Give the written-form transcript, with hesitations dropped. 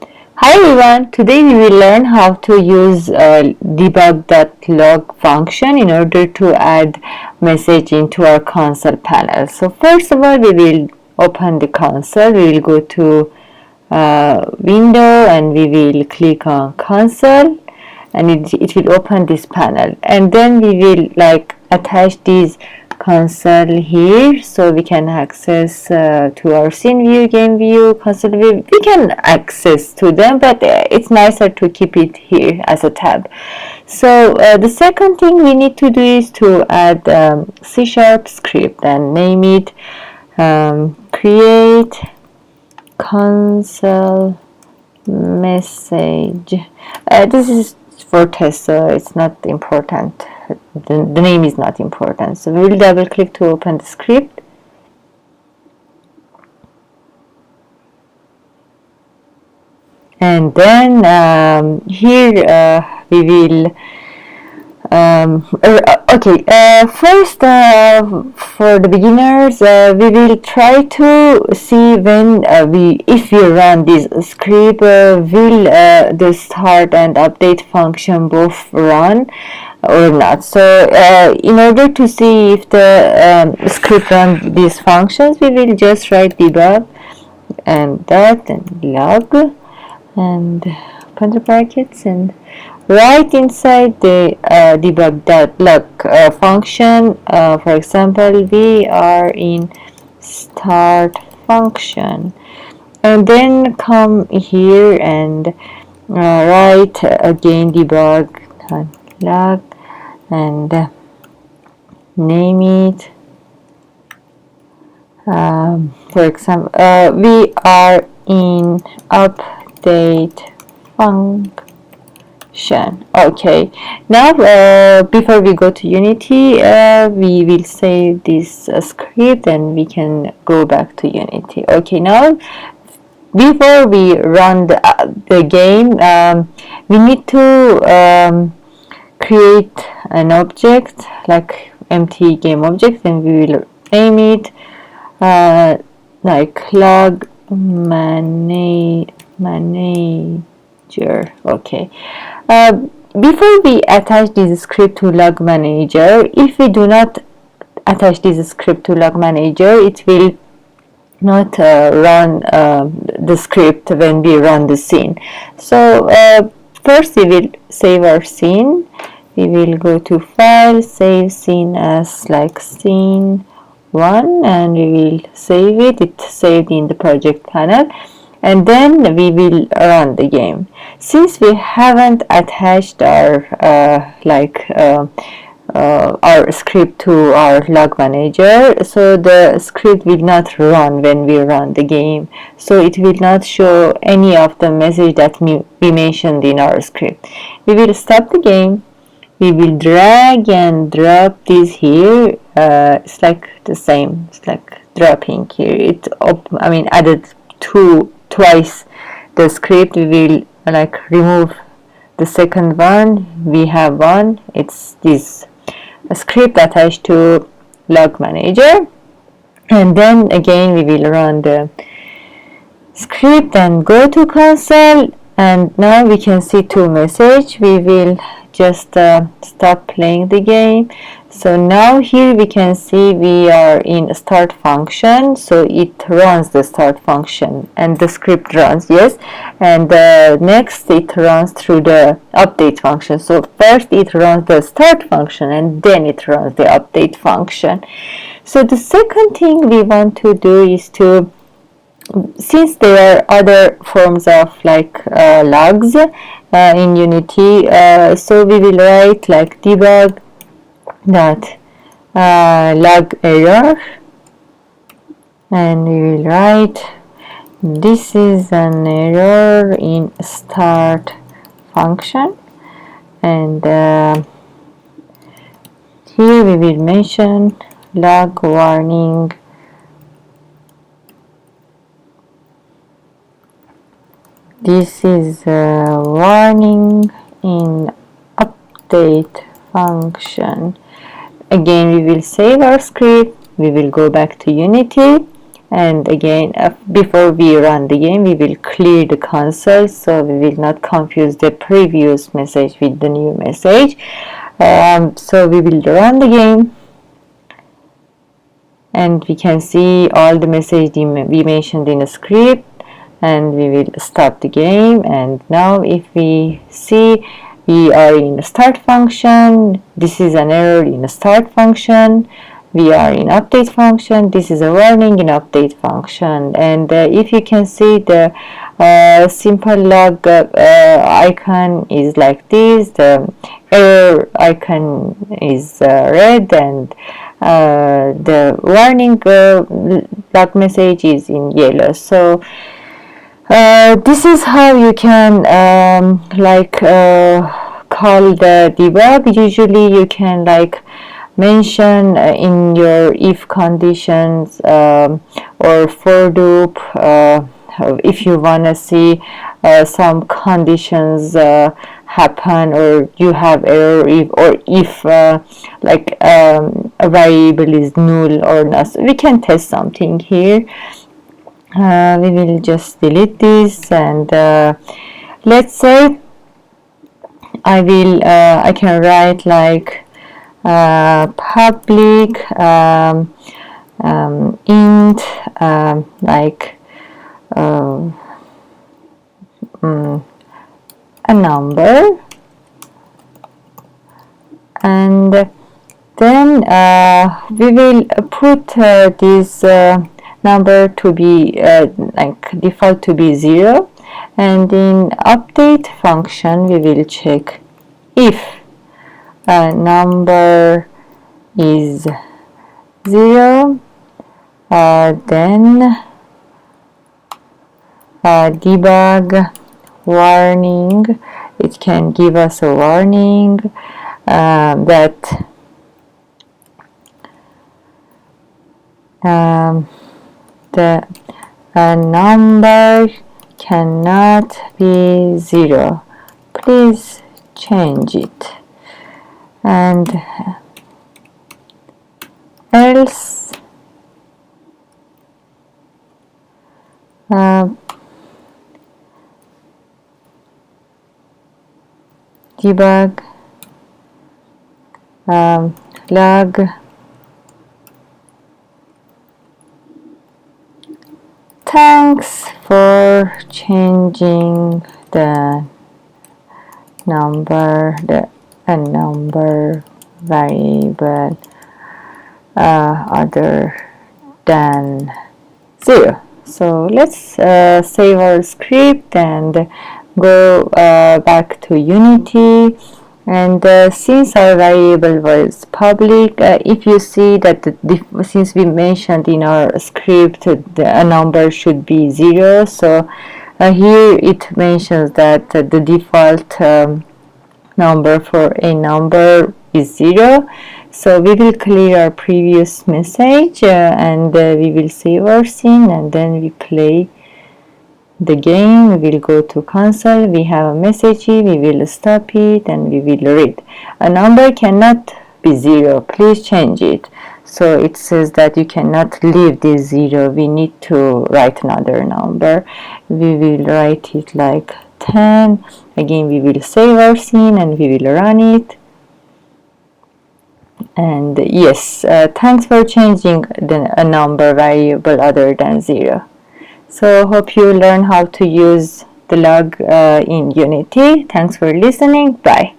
Hi everyone, today we will learn how to use Debug.Log function in order to add message into our console panel. So first of all, we will open the console. We will go to window and we will click on console, and it will open this panel, and then we will attach this console here so we can access to our scene view, game view, console view. We can access to them, but it's nicer to keep it here as a tab. So the second thing we need to do is to add C# script and name it create console message. This is for test, so it's not important. The name is not important. So we will double click to open the script. And then here we will first for the beginners, we will try to see when if we run this script, will the start and update function both run or not. So in order to see if the script runs these functions, we will just write debug and dot and log and open the brackets, and right inside the Debug.Log function, for example, we are in start function, and then come here and write again Debug.Log and name it. For example, we are in update function. Okay, now before we go to Unity, we will save this script and we can go back to Unity. Okay, now before we run the game, we need to create an object like empty game object, and we will name it like log manager. Okay, before we attach this script to log manager, if we do not attach this script to log manager, it will not run the script when we run the scene. So first we will save our scene. We will go to file, save scene as like scene 1, and we will save it. It's saved in the project panel, and then we will run the game. Since we haven't attached our our script to our log manager, so the script will not run when we run the game, so it will not show any of the message that we mentioned in our script. We will stop the game. We will drag and drop this here. It's like the same. It's like dropping here. Added twice the script. We will remove the second one. We have one. It's this script attached to log manager, and then again we will run the script and go to console, and now we can see two messages. We will just stop playing the game. So now here we can see we are in start function, so it runs the start function and the script runs, yes, and next it runs through the update function. So first it runs the start function and then it runs the update function. So the second thing we want to do is to, since there are other forms of logs in Unity, so we will write debug dot log error, and we will write this is an error in start function, and here we will mention log warning this is a warning in update function. Again, we will save our script. We will go back to Unity, And again, before we run the game, we will clear the console, so we will not confuse the previous message with the new message. So we will run the game, and we can see all the message we mentioned in the script, and we will stop the game. And now if we see, we are in the start function. This is an error in the start function. We are in update function. This is a warning in update function. And if you can see, the simple log icon is like this. The error icon is red, and the warning log message is in yellow. So this is how you can call the debug. Usually you can mention in your if conditions or for loop, if you want to see some conditions happen, or you have error if a variable is null or not. So we can test something here. We will just delete this, and let's say I can write public int a number, and then we will put this number to be default to be 0, and in update function we will check if number is 0, then debug warning. It can give us a warning that the number cannot be 0. Please change it. And else debug log thanks for changing the number, a number variable other than 0. So let's save our script and go back to Unity. And since our variable was public, if you see that since we mentioned in our script a number should be 0, so here it mentions that the default number for a number is 0. So we will clear our previous message and we will save our scene, and then we play the game. We will go to console. We have a message here. We will stop it and we will read. A number cannot be 0. Please change it. So it says that you cannot leave this 0. We need to write another number. We will write it like 10. Again, we will save our scene and we will run it. And yes, thanks for changing a number variable other than 0. So hope you learn how to use the log in Unity. Thanks for listening. Bye.